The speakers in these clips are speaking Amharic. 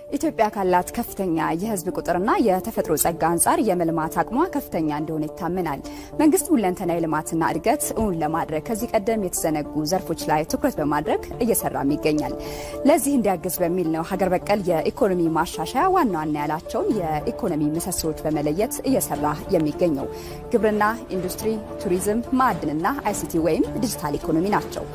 ኢትዮጵያ ካላት ከፍተኛ የህዝብ ቁጥርና የተፈጥሮ ጸጋ አንፃር የመልማት አቅሟ ከፍተኛ እንደሆነ ይታመናል። መንግስት ሁለንተናዊ ልማትና እድገት እውን ለማድረግ ከዚህ ቀደም የተዘነጉ ዘርፎች ላይ ትኩረት በማድረግ እየሰራም ይገኛል። ለዚህ እንዲያግዝ በሚል ነው ሀገር በቀል የኢኮኖሚ ማሻሻያ ዋና ዋና ያላቸውን የኢኮኖሚ ምሰሶዎች በመለየት እየሰራ የሚገኘው። ግብርና፣ ኢንዱስትሪ፣ ቱሪዝም፣ ማዕድንና አይሲቲ ወይም ዲጂታል ኢኮኖሚ ናቸው።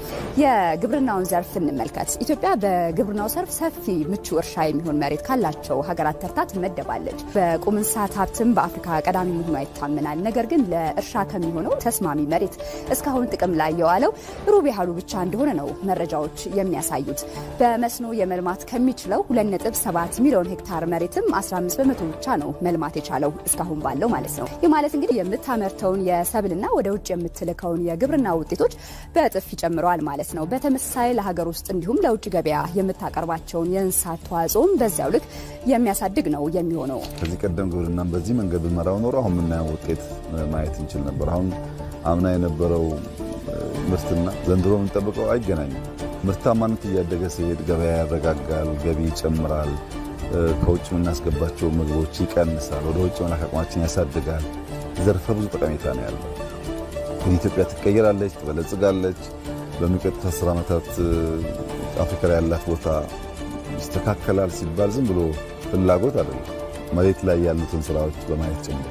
የግብርናውን ዘርፍ እንመልከት። ኢትዮጵያ በግብርናው ዘርፍ ሰፊ ምቹ እርሻ የሚሆን መሬት ካላቸው ሀገራት ተርታ ትመደባለች። በቁም እንስሳት ሀብትም በአፍሪካ ቀዳሚ መሆኗ ይታመናል። ነገር ግን ለእርሻ ከሚሆነው ተስማሚ መሬት እስካሁን ጥቅም ላይ የዋለው ሩብ ያህሉ ብቻ እንደሆነ ነው መረጃዎች የሚያሳዩት። በመስኖ የመልማት ከሚችለው 2.7 ሚሊዮን ሄክታር መሬትም 15 በመቶ ብቻ ነው መልማት የቻለው እስካሁን ባለው ማለት ነው። ይህ ማለት እንግዲህ የምታመርተውን የሰብልና ወደ ውጭ የምትልከውን የግብርና ውጤቶች በእጥፍ ይጨምረዋል ማለት ነው። በተመሳሳይ ለሀገር ውስጥ እንዲሁም ለውጭ ገበያ የምታቀርባቸውን የእንስሳት ተዋጽኦም በዚያው ልክ የሚያሳድግ ነው የሚሆነው። ከዚህ ቀደም ግብርናን በዚህ መንገድ ብንመራው ኖሮ አሁን የምናየው ውጤት ማየት እንችል ነበር። አሁን አምና የነበረው ምርትና ዘንድሮ የምንጠብቀው አይገናኝም። ምርታማነት እያደገ ሲሄድ ገበያ ያረጋጋል፣ ገቢ ይጨምራል፣ ከውጭ የምናስገባቸው ምግቦች ይቀንሳል፣ ወደ ውጭ መላክ አቅማችን ያሳድጋል። ዘርፈ ብዙ ጠቀሜታ ነው ያለው። ኢትዮጵያ ትቀየራለች፣ ትበለጽጋለች። በሚቀጥሉት 10 ዓመታት አፍሪካ ላይ ያላት ቦታ ይስተካከላል ሲባል ዝም ብሎ ፍላጎት አይደለም፣ መሬት ላይ ያሉትን ስራዎች በማየት ጭምር።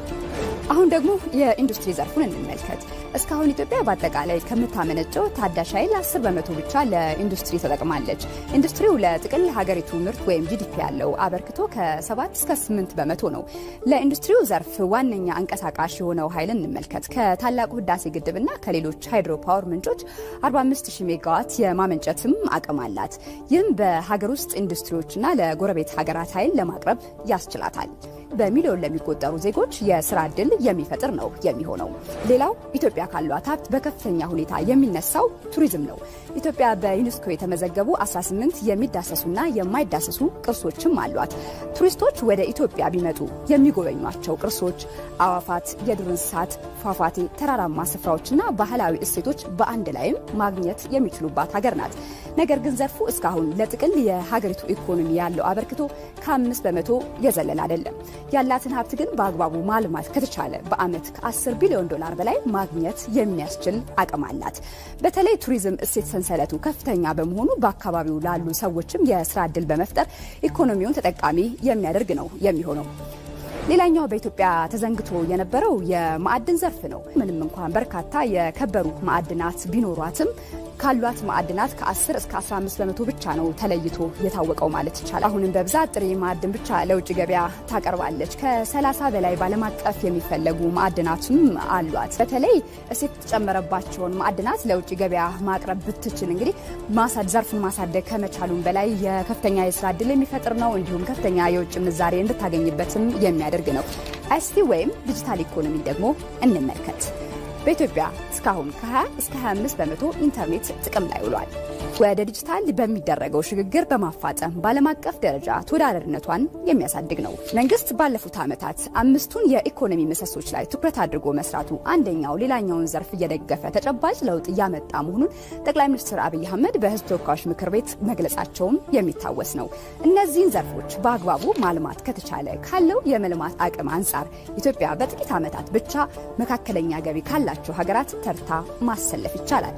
አሁን ደግሞ የኢንዱስትሪ ዘርፉን እንመልከት። እስካሁን ኢትዮጵያ በአጠቃላይ ከምታመነጨው ታዳሽ ኃይል 10 በመቶ ብቻ ለኢንዱስትሪ ተጠቅማለች። ኢንዱስትሪው ለጥቅል ሀገሪቱ ምርት ወይም ጂዲፒ ያለው አበርክቶ ከ7 እስከ 8 በመቶ ነው። ለኢንዱስትሪው ዘርፍ ዋነኛ አንቀሳቃሽ የሆነው ኃይል እንመልከት። ከታላቁ ህዳሴ ግድብና ከሌሎች ሃይድሮ ፓወር ምንጮች 45000 ሜጋዋት የማመንጨትም አቅም አላት። ይህም በሀገር ውስጥ ኢንዱስትሪዎችና ለጎረቤት ሀገራት ኃይል ለማቅረብ ያስችላታል። በሚሊዮን ለሚቆጠሩ ዜጎች የስራ ዕድል የሚፈጥር ነው የሚሆነው። ሌላው ኢትዮጵያ ካሏት ሀብት በከፍተኛ ሁኔታ የሚነሳው ቱሪዝም ነው። ኢትዮጵያ በዩኔስኮ የተመዘገቡ 18 የሚዳሰሱና የማይዳሰሱ ቅርሶችም አሏት። ቱሪስቶች ወደ ኢትዮጵያ ቢመጡ የሚጎበኟቸው ቅርሶች፣ አዋፋት፣ የዱር እንስሳት፣ ፏፏቴ፣ ተራራማ ስፍራዎችና ባህላዊ እሴቶች በአንድ ላይም ማግኘት የሚችሉባት ሀገር ናት። ነገር ግን ዘርፉ እስካሁን ለጥቅል የሀገሪቱ ኢኮኖሚ ያለው አበርክቶ ከ5 በመቶ የዘለለ አይደለም። ያላትን ሀብት ግን በአግባቡ ማልማት ከተቻለ በአመት ከ10 ቢሊዮን ዶላር በላይ ማግኘት የሚያስችል አቅም አላት። በተለይ ቱሪዝም እሴት ሰንሰለቱ ከፍተኛ በመሆኑ በአካባቢው ላሉ ሰዎችም የስራ ዕድል በመፍጠር ኢኮኖሚውን ተጠቃሚ የሚያደርግ ነው የሚሆነው። ሌላኛው በኢትዮጵያ ተዘንግቶ የነበረው የማዕድን ዘርፍ ነው። ምንም እንኳን በርካታ የከበሩ ማዕድናት ቢኖሯትም ካሏት ማዕድናት ከ10 እስከ 15 በመቶ ብቻ ነው ተለይቶ የታወቀው ማለት ይቻላል። አሁንም በብዛት ጥሬ ማዕድን ብቻ ለውጭ ገበያ ታቀርባለች። ከ30 በላይ ባለም አቀፍ የሚፈለጉ ማዕድናትም አሏት። በተለይ እሴት የተጨመረባቸውን ማዕድናት ለውጭ ገበያ ማቅረብ ብትችል እንግዲህ ዘርፉን ማሳደግ ከመቻሉም በላይ የከፍተኛ የስራ ዕድል የሚፈጥር ነው። እንዲሁም ከፍተኛ የውጭ ምንዛሬ እንድታገኝበትም የሚያደርግ ነው። አይሲቲ ወይም ዲጂታል ኢኮኖሚ ደግሞ እንመልከት። በኢትዮጵያ እስካሁን ከ20 እስከ 25 በመቶ ኢንተርኔት ጥቅም ላይ ውሏል። ወደ ዲጂታል በሚደረገው ሽግግር በማፋጠን በዓለም አቀፍ ደረጃ ተወዳዳሪነቷን የሚያሳድግ ነው። መንግስት ባለፉት ዓመታት 5ቱን የኢኮኖሚ ምሰሶች ላይ ትኩረት አድርጎ መስራቱ አንደኛው ሌላኛውን ዘርፍ እየደገፈ ተጨባጭ ለውጥ እያመጣ መሆኑን ጠቅላይ ሚኒስትር አብይ አህመድ በህዝብ ተወካዮች ምክር ቤት መግለጻቸውም የሚታወስ ነው። እነዚህን ዘርፎች በአግባቡ ማልማት ከተቻለ ካለው የመልማት አቅም አንጻር ኢትዮጵያ በጥቂት ዓመታት ብቻ መካከለኛ ገቢ ካላቸው ሀገራት ተርታ ማሰለፍ ይቻላል።